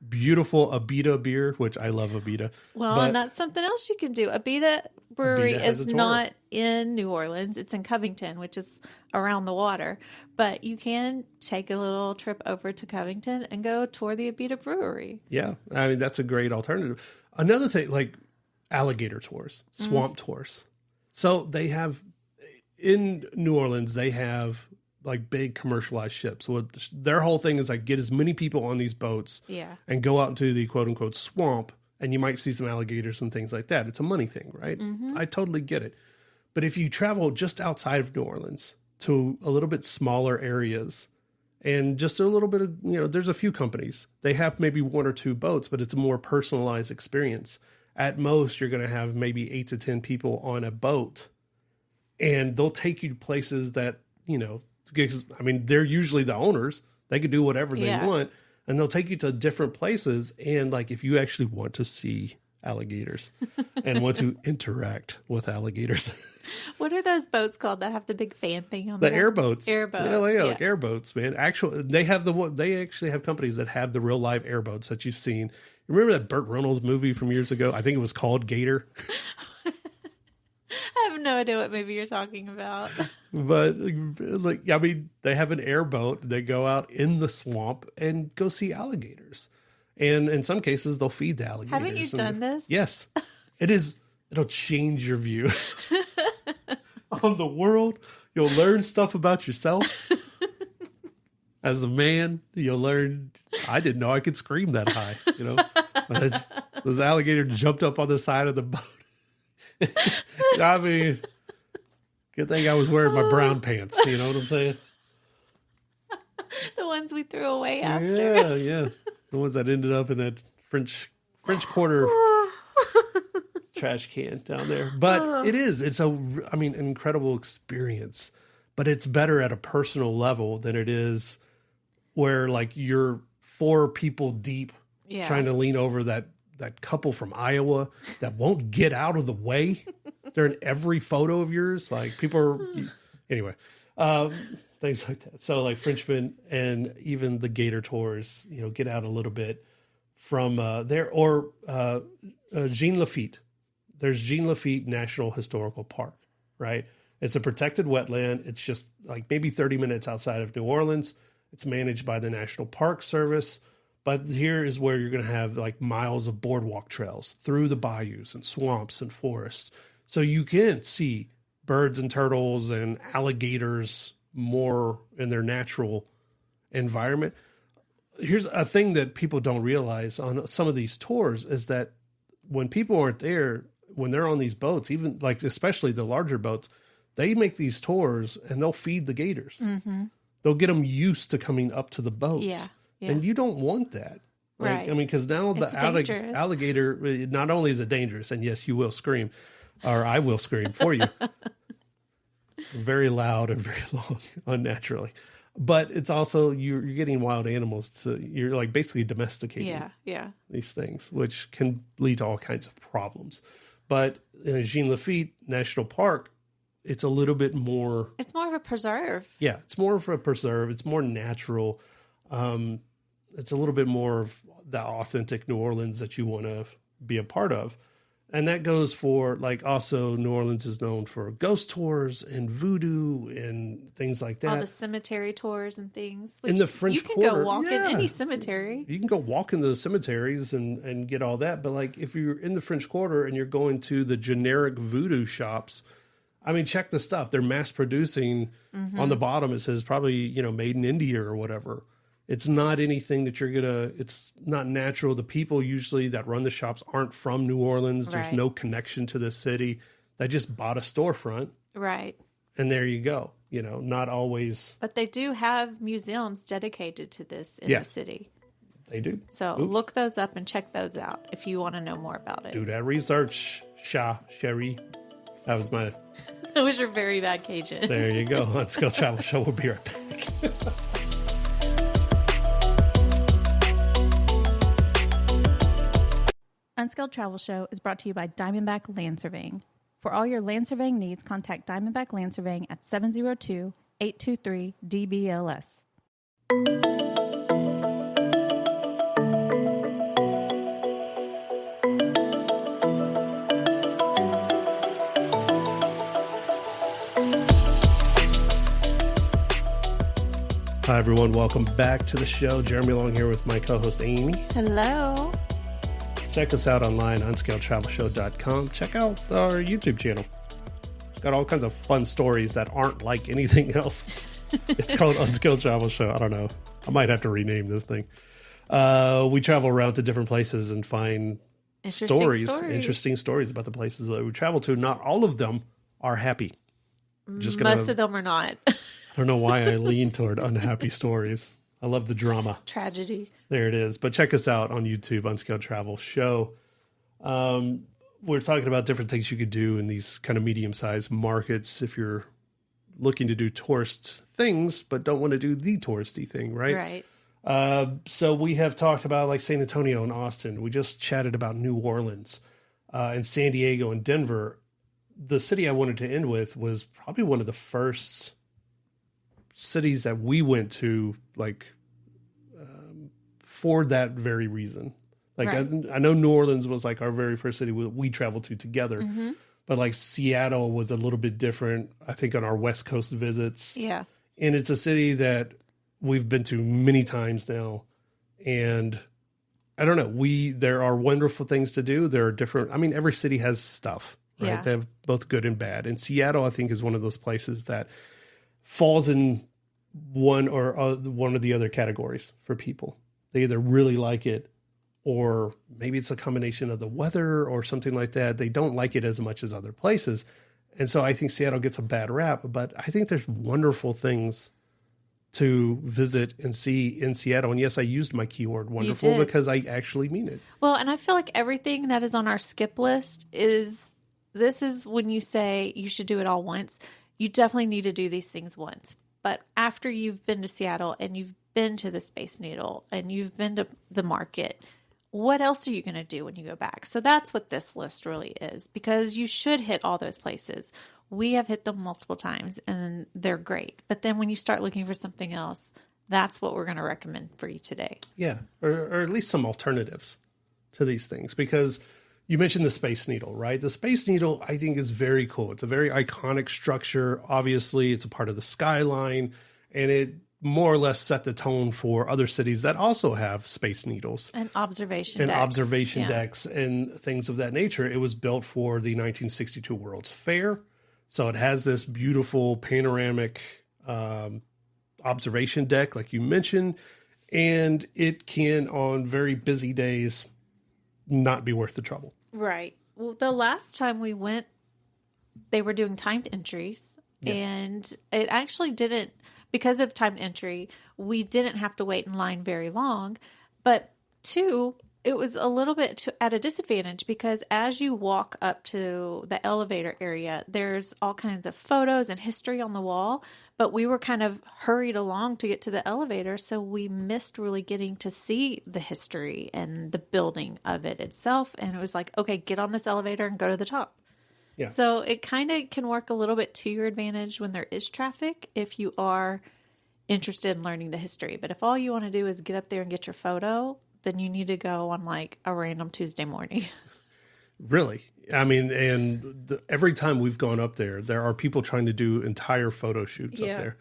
beautiful Abita beer, which I love Abita. Well, but and that's something else you can do. Abita Brewery Abita has is a tour. not in New Orleans. It's in Covington, which is around the water. But you can take a little trip over to Covington and go tour the Abita Brewery. Yeah, I mean, that's a great alternative. Another thing, like alligator tours, swamp tours. So they have, in New Orleans, they have like big commercialized ships. What their whole thing is like get as many people on these boats and go out into the quote unquote swamp, and you might see some alligators and things like that. It's a money thing, right? I totally get it. But if you travel just outside of New Orleans to a little bit smaller areas and just a little bit of, there's a few companies, they have maybe one or two boats, but it's a more personalized experience. At most, you're going to have maybe 8 to 10 people on a boat, and they'll take you to places that, because, I mean, they're usually the owners. They could do whatever they want, and they'll take you to different places. And like, if you actually want to see alligators and want to interact with alligators. What are those boats called that have the big fan thing on The them? airboats. Airboats. Yeah, like airboats, man. Actually, they actually have companies that have the real live airboats that you've seen. Remember that Burt Reynolds movie from years ago? I think it was called Gator. I have no idea what movie you're talking about. But like, I mean, they have an airboat. They go out in the swamp and go see alligators. And in some cases, they'll feed the alligators. Haven't you done this? Yes. It'll change your view on the world. You'll learn stuff about yourself. As a man, you'll learn, I didn't know I could scream that high, Those alligators jumped up on the side of the boat. I mean, good thing I was wearing my brown pants. You know what I'm saying? The ones we threw away after. Yeah. The ones that ended up in that French Quarter trash can down there. But it's an incredible experience. But it's better at a personal level than it is where like you're 4 people deep trying to lean over that couple from Iowa that won't get out of the way. They're in every photo of yours. Like people are, anyway, things like that. So like Frenchmen and even the Gator tours, get out a little bit from there. Or Jean Lafitte. There's Jean Lafitte National Historical Park, right? It's a protected wetland. It's just like maybe 30 minutes outside of New Orleans. It's managed by the National Park Service. But here is where you're going to have like miles of boardwalk trails through the bayous and swamps and forests. So you can see birds and turtles and alligators more in their natural environment. Here's a thing that people don't realize on some of these tours is that when people aren't there, when they're on these boats, even like especially the larger boats, they make these tours and they'll feed the gators. Mm-hmm. They'll get them used to coming up to the boats. Yeah. And you don't want that. Like, right. I mean, because now the alligator, not only is it dangerous, and yes, you will scream, or I will scream for you. Very loud and very long, unnaturally. But it's also, you're getting wild animals. So you're like basically domesticating these things, which can lead to all kinds of problems. But in Jean Lafitte National Park, it's a little bit more. It's more of a preserve. Yeah, it's more of a preserve. It's more natural. It's a little bit more of the authentic New Orleans that you want to be a part of. And that goes for like also New Orleans is known for ghost tours and voodoo and things like that. All the cemetery tours and things. In the French Quarter. You can go walk in any cemetery. You can go walk in the cemeteries and get all that. But like if you're in the French Quarter and you're going to the generic voodoo shops, I mean, check the stuff. They're mass producing. Mm-hmm. On the bottom, it says probably, made in India or whatever. It's not anything that it's not natural. The people usually that run the shops aren't from New Orleans. There's no connection to the city. They just bought a storefront. Right. And there you go. Not always. But they do have museums dedicated to this in the city. They do. So look those up and check those out if you want to know more about it. Do that research, Sherry. That was my... That was your very bad Cajun. There you go. Unscaled Travel Show. We'll be right back. Unscaled Travel Show is brought to you by Diamondback Land Surveying. For all your land surveying needs, contact Diamondback Land Surveying at 823 DBLS. Hi, everyone. Welcome back to the show. Jeremy Long here with my co-host, Amy. Hello. Check us out online, unscaledtravelshow.com. Check out our YouTube channel. It's got all kinds of fun stories that aren't like anything else. It's called Unscaled Travel Show. I don't know. I might have to rename this thing. We travel around to different places and find interesting stories about the places that we travel to. Not all of them are happy. Most of them are not. I don't know why I lean toward unhappy stories. I love the drama. Tragedy. There it is. But check us out on YouTube, Unscaled Travel Show. We're talking about different things you could do in these kind of medium-sized markets if you're looking to do tourist things, but don't want to do the touristy thing, right? Right. So we have talked about like San Antonio and Austin. We just chatted about New Orleans and San Diego and Denver. The city I wanted to end with was probably one of the first cities that we went to, like, for that very reason. Like, right. I know New Orleans was like our very first city we traveled to together, but like Seattle was a little bit different, I think, on our West Coast visits. Yeah. And it's a city that we've been to many times now. And I don't know, there are wonderful things to do. There are different, I mean, every city has stuff, right? Yeah. They have both good and bad. And Seattle, I think, is one of those places that falls in one of the other categories for people. They either really like it, or maybe it's a combination of the weather or something like that. They don't like it as much as other places. And so I think Seattle gets a bad rap, but I think there's wonderful things to visit and see in Seattle. And yes, I used my keyword wonderful because I actually mean it. Well, and I feel like everything that is on our skip list is when you say you should do it all once, you definitely need to do these things once. But after you've been to Seattle and you've been to the Space Needle and you've been to the market, what else are you going to do when you go back? So that's what this list really is, because you should hit all those places. We have hit them multiple times and they're great. But then when you start looking for something else, that's what we're going to recommend for you today. Yeah, or at least some alternatives to these things, because you mentioned the Space Needle, right? The Space Needle, I think, is very cool. It's a very iconic structure. Obviously, it's a part of the skyline, and it more or less set the tone for other cities that also have Space Needles. And observation decks and things of that nature. It was built for the 1962 World's Fair. So it has this beautiful panoramic observation deck, like you mentioned, and it can, on very busy days, not be worth the trouble. Right. Well, the last time we went, they were doing timed entries, and it actually didn't, because of timed entry, we didn't have to wait in line very long. But two, it was a little bit at a disadvantage, because as you walk up to the elevator area, there's all kinds of photos and history on the wall. But we were kind of hurried along to get to the elevator, so we missed really getting to see the history and the building of it itself. And it was like, okay, get on this elevator and go to the top. Yeah. So it kind of can work a little bit to your advantage when there is traffic, if you are interested in learning the history. But if all you want to do is get up there and get your photo, then you need to go on like a random Tuesday morning. Really? I mean, and every time we've gone up there, there are people trying to do entire photo shoots up there.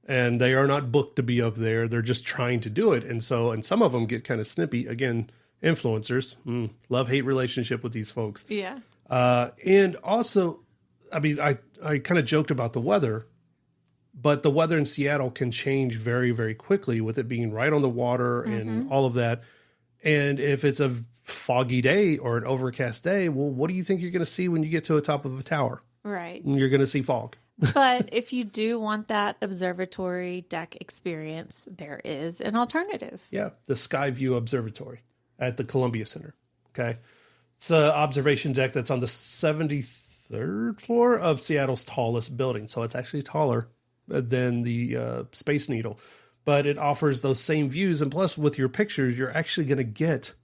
And they are not booked to be up there. They're just trying to do it. And some of them get kind of snippy. Again, influencers, love-hate relationship with these folks. Yeah. And also, I mean, I kind of joked about the weather, but the weather in Seattle can change very, very quickly with it being right on the water and all of that. And if it's a foggy day or an overcast day, well, what do you think you're going to see when you get to the top of a tower? Right. You're going to see fog. But if you do want that observatory deck experience, there is an alternative. Yeah, the Skyview Observatory at the Columbia Center. Okay. It's an observation deck that's on the 73rd floor of Seattle's tallest building. So it's actually taller than the Space Needle. But it offers those same views. And plus, with your pictures, you're actually going to get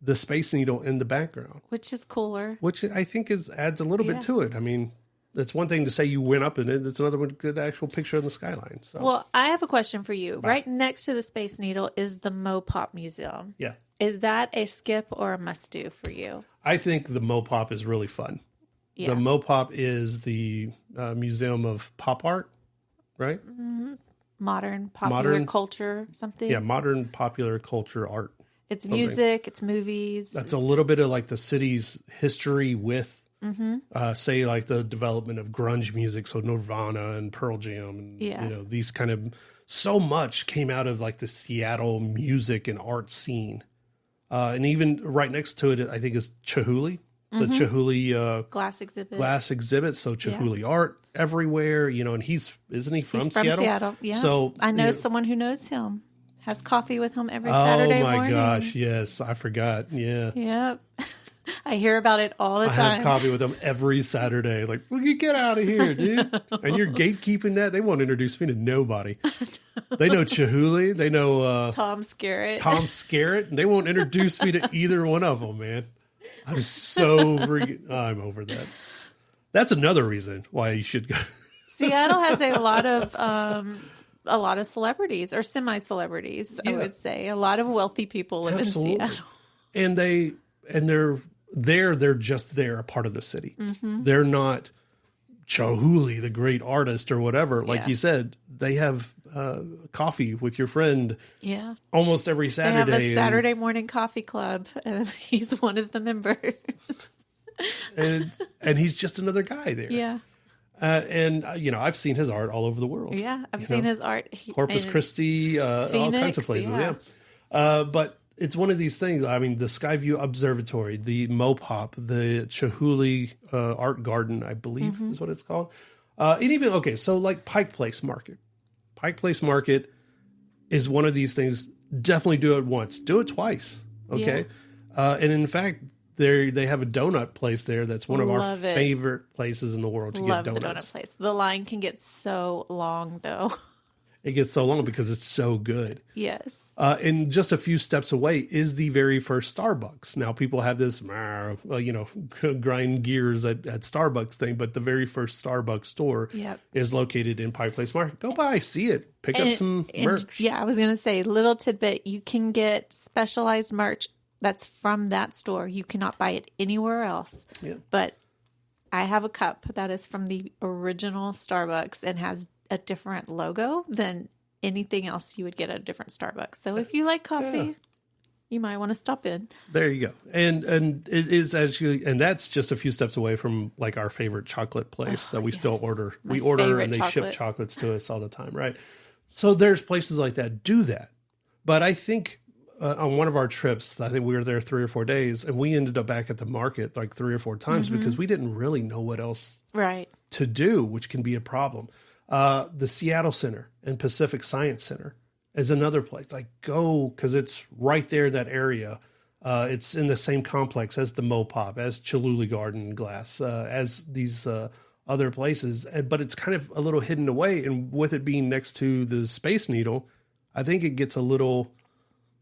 the Space Needle in the background. Which is cooler. Which I think adds a little bit to it. I mean, It's one thing to say you went up in it. It's another one to get an actual picture of the skyline. So, Well, I have a question for you. Right next to the Space Needle is the Mopop Museum. yeah, Is that a skip or a must-do for you? I think the Mopop is really fun. Yeah. The Mopop is the Museum of Pop Art, right? Modern popular culture, something. Yeah, modern popular culture art. It's music, it's movies. That's a little bit of like the city's history with, say, like the development of grunge music. So Nirvana and Pearl Jam and, you know, these kind of, so much came out of like the Seattle music and art scene. And even right next to it, I think is Chihuly, the Chihuly glass exhibit. So Chihuly art everywhere, you know, and isn't he from Seattle? From Seattle, yeah. So I know someone who knows him. Has coffee with him every Saturday morning. Oh my gosh, yes, I forgot. Yeah. Yep. I hear about it all the time. I have coffee with him every Saturday. Like, will you get out of here, dude? And you're gatekeeping that? They won't introduce me to nobody. They know Chihuly. They know Tom Skerritt. And they won't introduce me to either one of them, man. I'm so I'm over that. That's another reason why you should go. Seattle has a lot of celebrities or semi-celebrities, I would say. A lot of wealthy people live in Seattle. And they're just there, a part of the city. They're not Chihuly, the great artist or whatever. Like you said, they have coffee with your friend almost every Saturday. They have a Saturday morning coffee club, and he's one of the members. and he's just another guy there. Yeah. And, you know, I've seen his art all over the world. Yeah, I've seen his art. Corpus Christi, all kinds of places, but it's one of these things. I mean, the Skyview Observatory, the Mopop, the Chihuly Art Garden, I believe is what it's called. And even, so like Pike Place Market. Pike Place Market is one of these things. Definitely do it once. Do it twice, okay? Yeah. And in fact, they have a donut place there that's one of our favorite places in the world to get donuts. Love the donut place. The line can get so long, though. It gets so long because it's so good. Yes. And just a few steps away is the very first Starbucks. Now, people have this, grind gears at Starbucks thing, but the very first Starbucks store is located in Pike Place Market. Go by, see it, pick up some merch. Yeah, I was going to say, little tidbit, you can get specialized merch that's from that store. You cannot buy it anywhere else. Yeah. But I have a cup that is from the original Starbucks and has a different logo than anything else you would get at a different Starbucks. So if you like coffee, you might want to stop in. There you go. And it is actually, and that's just a few steps away from like our favorite chocolate place that we still order. We order and they ship chocolates to us all the time, right? So there's places like that. Do that. But I think on one of our trips, I think we were there 3 or 4 days, and we ended up back at the market like 3 or 4 times because we didn't really know what else to do, which can be a problem. The Seattle Center and Pacific Science Center is another place. Like, go, because it's right there in that area. It's in the same complex as the Mopop, as Chihuly Garden Glass, as these other places. But it's kind of a little hidden away. And with it being next to the Space Needle, I think it gets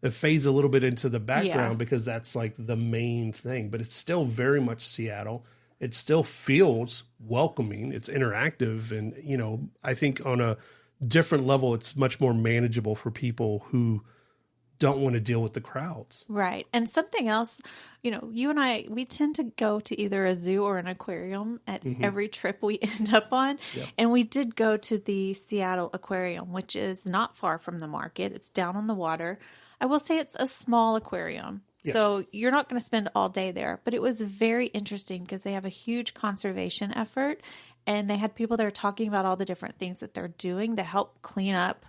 it fades a little bit into the background because that's like the main thing. But it's still very much Seattle. It still feels welcoming. It's interactive. And, you know, I think on a different level, it's much more manageable for people who don't want to deal with the crowds. Right. And something else, you know, you and I, we tend to go to either a zoo or an aquarium at every trip we end up on. Yep. And we did go to the Seattle Aquarium, which is not far from the market. It's down on the water. I will say it's a small aquarium. Yeah. So you're not going to spend all day there, but it was very interesting because they have a huge conservation effort and they had people there talking about all the different things that they're doing to help clean up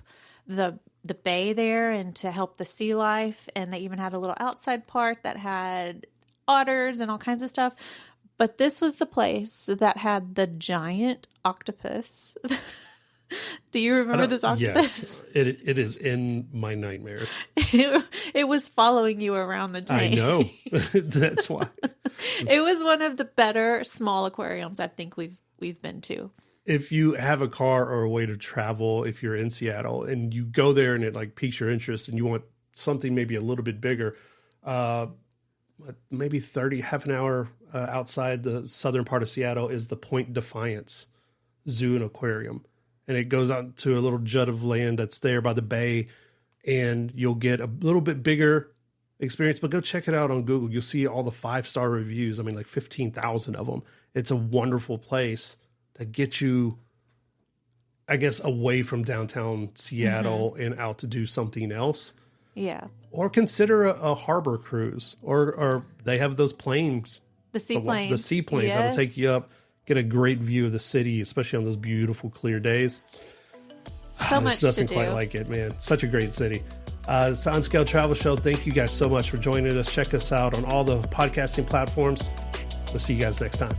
the bay there and to help the sea life. And they even had a little outside part that had otters and all kinds of stuff. But this was the place that had the giant octopus. Do you remember this octopus? Yes, it is in my nightmares. It was following you around the tank. I know. That's why. It was one of the better small aquariums I think we've been to. If you have a car or a way to travel, if you're in Seattle and you go there and it like piques your interest and you want something maybe a little bit bigger, maybe half an hour outside the southern part of Seattle is the Point Defiance Zoo and Aquarium. And it goes out to a little jut of land that's there by the bay, and you'll get a little bit bigger experience, but go check it out on Google. You'll see all the 5-star reviews. I mean, like 15,000 of them. It's a wonderful place that gets you, I guess, away from downtown Seattle and out to do something else. Yeah. Or consider a harbor cruise, or they have those planes. The seaplanes. The seaplanes. That'll take you up, get a great view of the city, especially on those beautiful, clear days. So much There's nothing to quite do. like it, man. Such a great city. It's the Unscaled Travel Show. Thank you guys so much for joining us. Check us out on all the podcasting platforms. We'll see you guys next time.